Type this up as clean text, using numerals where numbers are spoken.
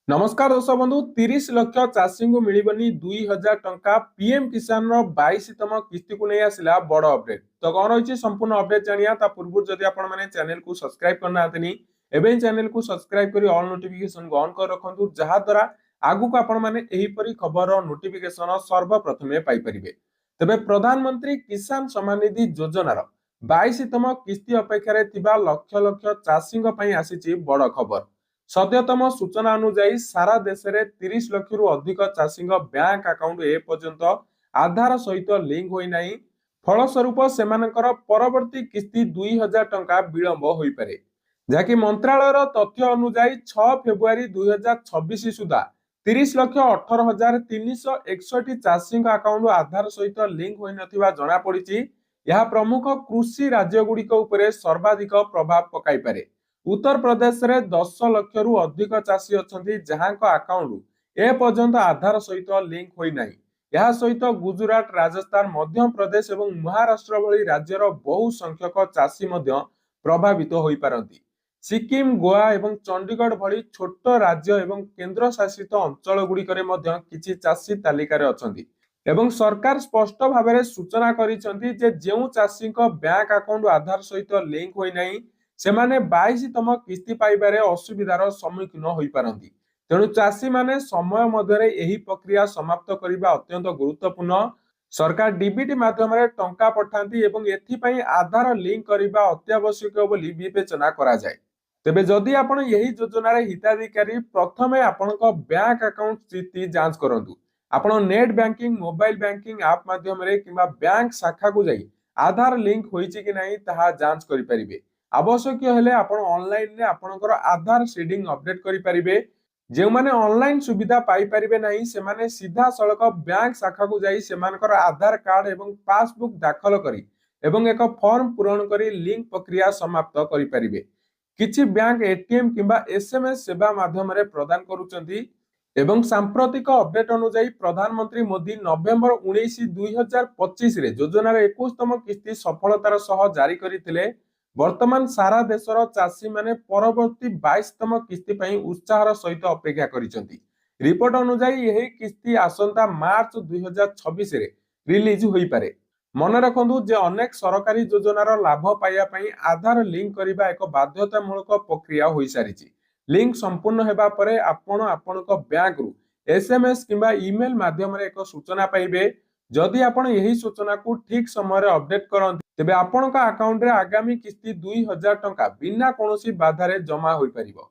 नमस्कार दर्शक बंधु 30 लाख चाषी को मिलबनी 2000 टंका पीएम किसान 22तम किस्ती को नहीं आसला बड़ अपडेट। तो कौन रही संपूर्ण अपडेट जानिया ता पूर्व जदि आपण माने चैनल को सब्सक्राइब करना आतनी एबे चैनल को सब्सक्राइब करी ऑल नोटिफिकेशन ऑन कर रखंतु जहा द्वारा आगु को आपण माने एही परी खबर नोटिफिकेशन सर्वप्रथमे पाई परिबे। तबे प्रधानमंत्री किसान सम्मान निधि योजनार 22तम किस्ती अपेक्षा थिबा लक्ष लक्ष चाषी पई आसीची बड़ खबर। सद्यतम सूचना अनुଯାयी सारा देश में 30 लाख रु अधिक चाषी बैंक अकाउंट ए पर्यंत आधार सहित लिंक होना फलस्वरूप सेमानकर परवर्ती किस्ती 2000 टंका विलंब हो पारे। जहाँकि मंत्रालय तथ्य अनुଯାयी 6 फेब्रुआरी 2026 सुधा 30,18,361 चाषी अकाउंट आधार सहित लिंक होता जना पड़ी। यह प्रमुख कृषि राज्यगुड़िक सर्वाधिक प्रभाव पकाई पारे। उत्तर प्रदेश रे 10 लाख रु अधिक चाषी अछंती जहांक अकाउंट ए पर्यंत आधार सहित लिंक होई नाही। यह सहित गुजरात, राजस्थान, मध्य प्रदेश एवं महाराष्ट्र भली राज्यर बहु संख्यक चाषी मध्य प्रभावित होई पारंती। सिक्किम, गोवा एवं चंडीगढ़ भली छोट राज्य एवं केंद्र शासित अंचल गुड़िकरे मध्य किछि चाषी तालिकार अछंती एवं सरकार स्पष्ट भाव में सूचना करिसंती जे जेउ चाषीक बैंक अकाउंट आधार सहित लिंक होई नाही सेमाने 22तम किस्ती पाइबारे असुविधार सम्मुखीन होई पारंती। तेणु चाषी माने समय मध्यरे एही प्रक्रिया समाप्त करिबा अत्यंत गुरुत्वपूर्ण। सरकार डीबीटी माध्यम रे टंका पठांती एवं एथि पई आधार लिंक करिबा अत्यावश्यक बोली विवेचना करा जाय। तेबे जदि आपण एही योजना रे हिताधिकारी प्रथमे आपनक बैंक अकाउंट स्थिति जांच करंतु। आपण net banking, mobile banking app माध्यम रे किबा बैंक शाखा को जाई आधार लिंक होईची कि नाही ताहा जांच करि परिबे। आवश्यक हेले आपण ऑनलाइन ने आपनकर आधार सीडिंग अपडेट करि परिबे। जे माने ऑनलाइन सुविधा पाई परिबे नाही से माने सीधा सड़क बैंक शाखा को जाई सेमानकर आधार कार्ड एवं पासबुक दाखल करी एवं एक फॉर्म पूरण करी लिंक प्रक्रिया समाप्त करि परिबे। किछि बैंक एटीएम किबा एसएमएस सेवा माध्यम रे प्रदान करूचंती एवं सांप्रतिक अपडेट अनुसार प्रधानमंत्री मोदी नवेम्बर 19 2025 रे योजना रे 21तम किस्ती सफलतार सह जारी करिथिले। वर्तमान सारा देशर चाषी माने परवर्ती 22तम किस्ती पई उत्साहर सहित अपेक्षा करिसंती। रिपोर्ट अनुसार यही किस्ती आसंता मार्च 2026 रे रिलीज होई पारे। मन रखंतु जे अनेक सरकारी योजनार लाभ पाइया पई आधार लिंक करिबा एक बाध्यतामूलक प्रक्रिया होई सारिछि। लिंक संपूर्ण हेबा परे आपण आपनक बैंक रु एसएमएस किबा ईमेल माध्यम रे एक सूचना पाइबे। जदि आपण यही सूचना को ठीक समय रे अपडेट करंती तेबे आपनका अकाउंट रे आगामी किस्ती 2000 टंका बिना कोनोसी बाधा रे जमा होई परिबो।